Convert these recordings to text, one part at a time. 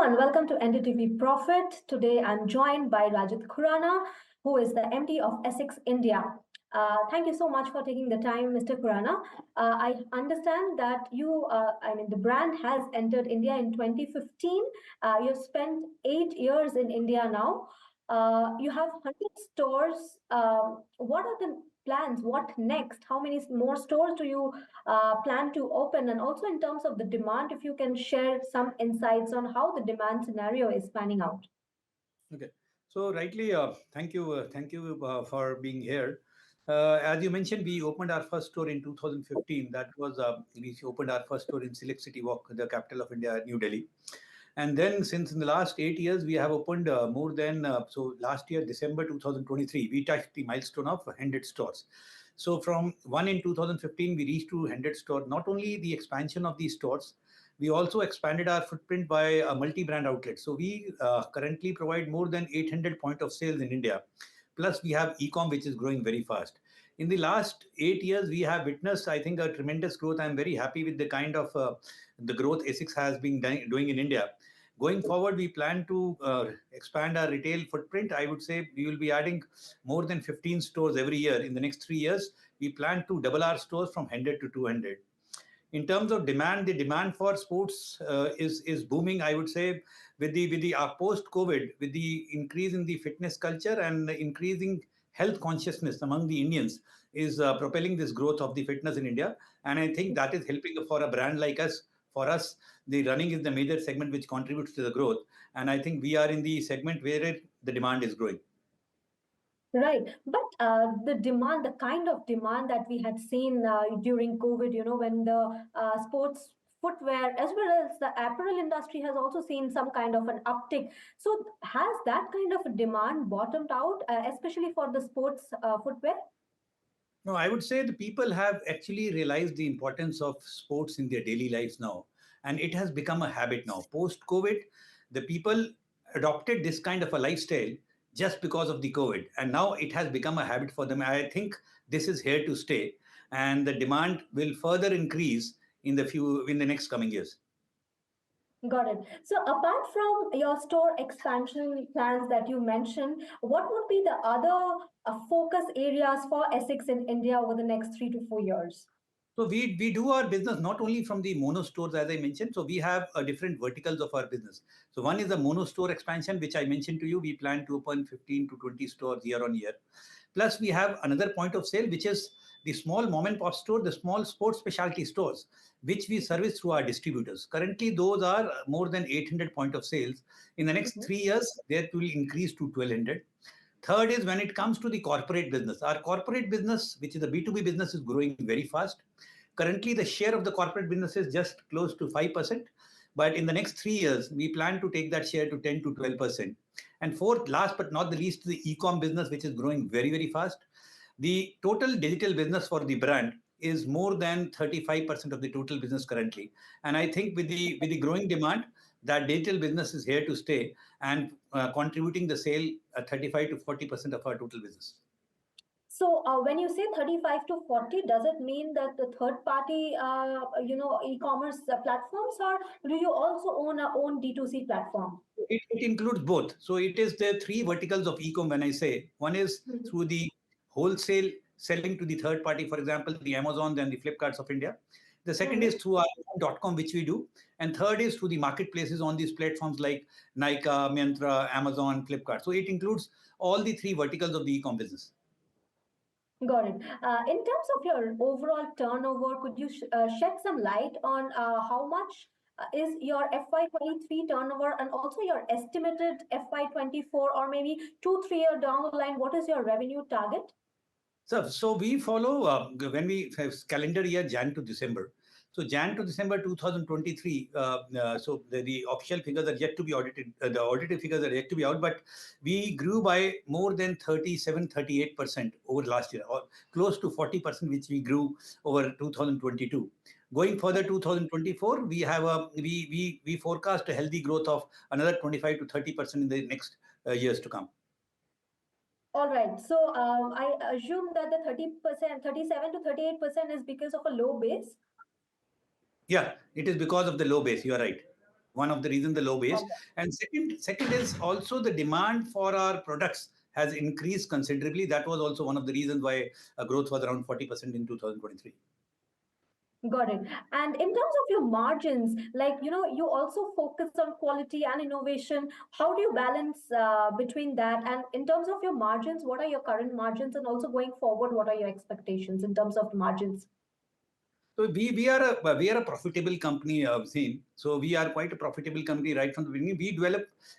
and welcome to NDTV Profit. Today I'm joined by Rajat Khurana, who is the MD of ASICS India. Thank you so much for taking the time, Mr. Khurana. I understand that the brand has entered India in 2015. You've spent 8 years in India now. You have 100 stores. What are the plans? What next? How many more stores do you plan to open? And also in terms of the demand, if you can share some insights on how the demand scenario is panning out. Okay. So rightly, thank you for being here. As you mentioned, we opened our first store in 2015. That was we opened our first store in Silk City Walk, the capital of India, New Delhi. And then, since in the last 8 years, we have opened more than so. Last year, December 2023, we touched the milestone of 100 stores. So from one in 2015, we reached to 100 stores. Not only the expansion of these stores, we also expanded our footprint by a multi-brand outlet. So we currently provide more than 800 point of sales in India. Plus, we have e-com, which is growing very fast. In the last 8 years, we have witnessed, I think, a tremendous growth. I'm very happy with the kind of the growth ASICS has been doing in India. Going forward, we plan to expand our retail footprint. I would say we will be adding more than 15 stores every year. In the next 3 years, we plan to double our stores from 100 to 200. In terms of demand, the demand for sports is booming. I would say with the post COVID, with the increase in the fitness culture and the increasing health consciousness among the Indians, is propelling this growth of the fitness in India. And I think that is helping for a brand like us. For us, the running is the major segment which contributes to the growth. And I think we are in the segment where the demand is growing. Right, but the demand, the kind of demand that we had seen during COVID, when the sports footwear as well as the apparel industry has also seen some kind of an uptick. So has that kind of demand bottomed out, especially for the sports footwear? No, I would say the people have actually realized the importance of sports in their daily lives now. And it has become a habit now. Post COVID, the people adopted this kind of a lifestyle just because of the COVID. And now it has become a habit for them. I think this is here to stay. And the demand will further increase in the next coming years. Got it. So apart from your store expansion plans that you mentioned, what would be the other focus areas for ASICS in India over the next 3 to 4 years? So we do our business not only from the mono stores, as I mentioned. So we have different verticals of our business. So one is the mono store expansion, which I mentioned to you. We plan to open 15 to 20 stores year on year. Plus, we have another point of sale, which is the small mom and pop store, the small sports specialty stores, which we service through our distributors. Currently, those are more than 800 point of sales. In the next 3 years, that will increase to 1200. Third is when it comes to the corporate business. Our corporate business, which is the B2B business, is growing very fast. Currently, the share of the corporate business is just close to 5%. But in the next 3 years, we plan to take that share to 10 to 12%. And fourth, last but not the least, the e-com business, which is growing very, very fast. The total digital business for the brand is more than 35% of the total business currently. And I think with the growing demand, that digital business is here to stay and contributing the sale 35 to 40% of our total business. So when you say 35 to 40, does it mean that the third party, e-commerce platforms, or do you also own a own D2C platform? It includes both. So it is the three verticals of e-com when I say. One is through the wholesale selling to the third party, for example, the Amazons and the Flipkarts of India. The second is through our .com, which we do. And third is through the marketplaces on these platforms like Nykaa, Myntra, Amazon, Flipkart. So it includes all the three verticals of the e-com business. Got it. In terms of your overall turnover, could you shed some light on how much is your FY23 turnover and also your estimated FY24, or maybe 2 3 year down the line, what is your revenue target? So we follow when we have calendar year Jan to December. So Jan to December 2023. So the official figures are yet to be audited. The audited figures are yet to be out, but we grew by more than 37-38% over last year, or close to 40%, which we grew over 2022. Going further, 2024, we have we forecast a healthy growth of another 25 to 30% in the next years to come. All right. So I assume that the 30%, 37 to 38% is because of a low base. Yeah, it is because of the low base. You are right. One of the reasons, the low base. Okay. And second is also the demand for our products has increased considerably. That was also one of the reasons why growth was around 40% in 2023. Got it. And in terms of your margins, like, you also focus on quality and innovation. How do you balance between that? And in terms of your margins, what are your current margins? And also going forward, what are your expectations in terms of margins? So we are a profitable company, seen. So we are quite a profitable company right from the beginning.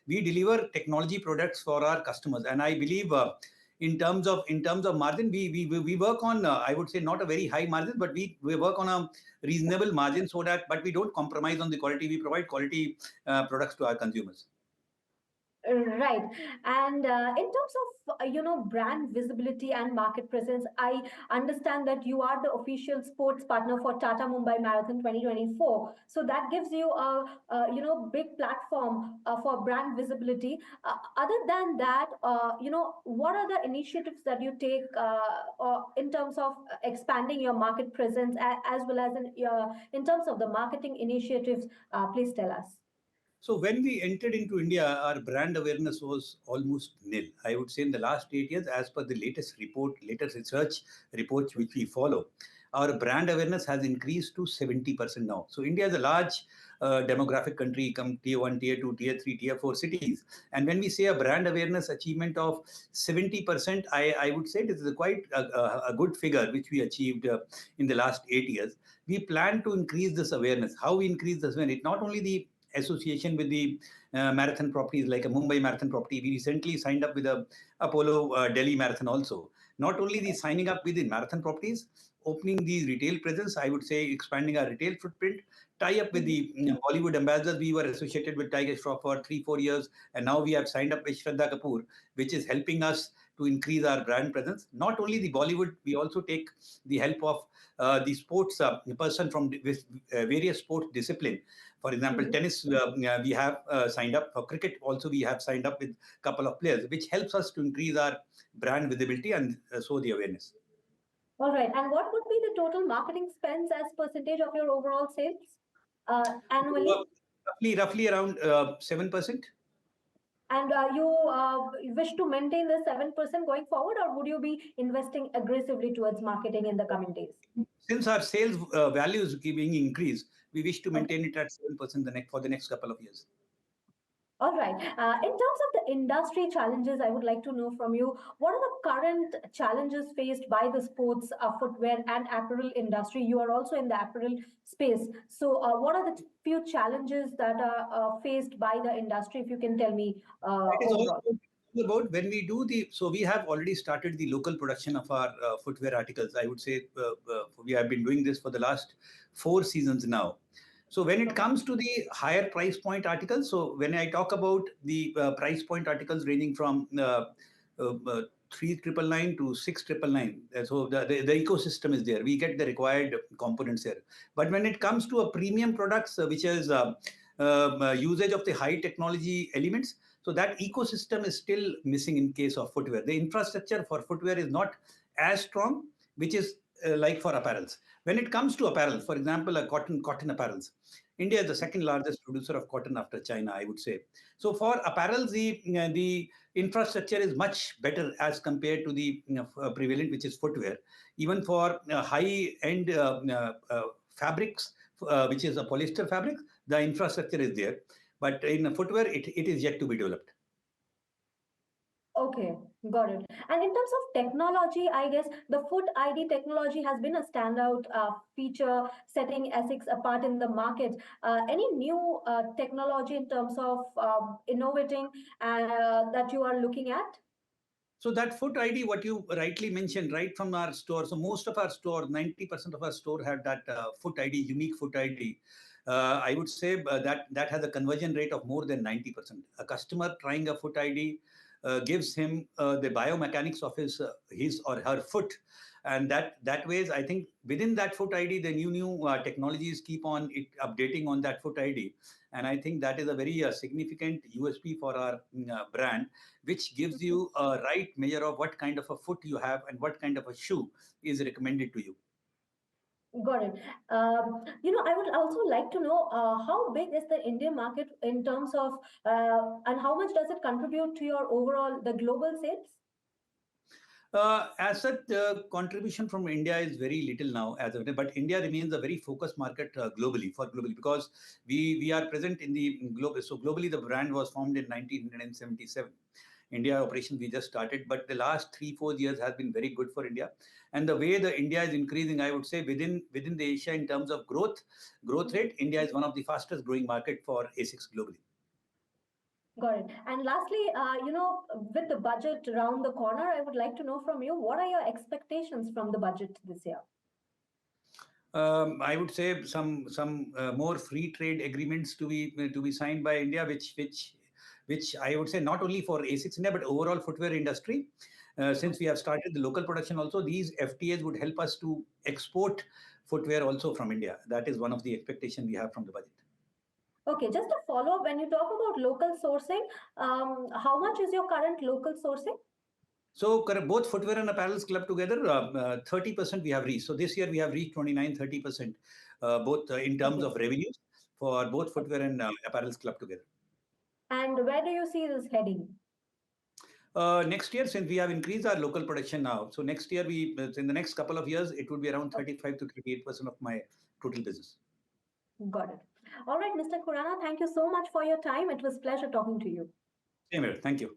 We deliver technology products for our customers, and I believe in terms of margin, we work on I would say not a very high margin, but we work on a reasonable margin, so that but we don't compromise on the quality. We provide quality products to our consumers. Right. And in terms of, brand visibility and market presence, I understand that you are the official sports partner for Tata Mumbai Marathon 2024. So that gives you a big platform for brand visibility. Other than that, what are the initiatives that you take in terms of expanding your market presence as well as in terms of the marketing initiatives? Please tell us. So when we entered into India, our brand awareness was almost nil. I would say in the last 8 years, as per the latest research reports which we follow, our brand awareness has increased to 70% now. So India is a large demographic country, come tier one, tier two, tier three, tier four cities. And when we say a brand awareness achievement of 70%, I would say this is quite a good figure which we achieved in the last 8 years. We plan to increase this awareness. How we increase this awareness? Not only the association with the marathon properties like a Mumbai marathon property. We recently signed up with a Apollo Delhi marathon also. Not only the signing up with the marathon properties, opening the retail presence, I would say expanding our retail footprint, tie up with the Bollywood ambassadors. We were associated with Tiger Shroff for 3-4 years, and now we have signed up with Shraddha Kapoor, which is helping us to increase our brand presence. Not only the Bollywood, we also take the help of the sports person from various sports discipline. For example, Mhm. tennis, we have signed up. For cricket, also we have signed up with a couple of players, which helps us to increase our brand visibility and so the awareness. All right. And what would be the total marketing spends as percentage of your overall sales annually? Roughly around 7%. And you wish to maintain the 7% going forward, or would you be investing aggressively towards marketing in the coming days? Since our sales value is being increased, we wish to Okay. maintain it at 7% for the next couple of years. All right. In terms of the industry challenges, I would like to know from you, what are the current challenges faced by the sports, footwear, and apparel industry? You are also in the apparel space. So, what are the few challenges that are faced by the industry, if you can tell me It is all overall? about when we do so we have already started the local production of our footwear articles. I would say we have been doing this for the last 4 seasons now. So when it Okay. comes to the higher price point articles, so when I talk about the price point articles ranging from 3,999 to 6,999, so the ecosystem is there. We get the required components there. But when it comes to a premium products, which is usage of the high technology elements, so that ecosystem is still missing in case of footwear. The infrastructure for footwear is not as strong, which is like for apparels. When it comes to apparel, for example, cotton apparels, India is the second largest producer of cotton after China, I would say. So for apparels, the infrastructure is much better as compared to the prevalent, which is footwear. Even for high-end fabrics, which is a polyester fabric, the infrastructure is there. But in footwear, it is yet to be developed. Okay, got it. And in terms of technology, I guess the Foot ID technology has been a standout feature, setting ASICS apart in the market. Any new technology in terms of innovating that you are looking at? So that Foot ID, what you rightly mentioned, right from our store. So most of our store, 90% of our store have that Foot ID, unique Foot ID. I would say that has a conversion rate of more than 90%. A customer trying a Foot ID gives him the biomechanics of his or her foot, and that ways I think within that Foot ID, the new technologies keep on updating on that Foot ID, and I think that is a very significant USP for our brand, which gives you a right measure of what kind of a foot you have and what kind of a shoe is recommended to you. Got it. I would also like to know how big is the Indian market in terms of, and how much does it contribute to your overall the global sales? As such, the contribution from India is very little now, as of now, but India remains a very focused market globally because we are present in the globe. So globally, the brand was formed in 1977. India operation we just started, but the last 3-4 years has been very good for India. And the way the India is increasing, I would say within the Asia in terms of growth rate, India is one of the fastest growing market for ASICS globally. Got it. And lastly, with the budget around the corner, I would like to know from you, what are your expectations from the budget this year? I would say some more free trade agreements to be signed by India, which I would say not only for ASICS India but overall footwear industry. Since we have started the local production also, these FTAs would help us to export footwear also from India. That is one of the expectation we have from the budget. Okay, just a follow up. When you talk about local sourcing, how much is your current local sourcing? So both footwear and apparels club together, 30% we have reached. So this year we have reached 29-30%, both in terms Okay. of revenues for both Okay. footwear and apparels club together. And where do you see this heading? Next year, since we have increased our local production now, so next year in the next couple of years, it would be around 35 to 38% of my total business. Got it. All right, Mr. Khurana, thank you so much for your time. It was pleasure talking to you. Same here. Thank you.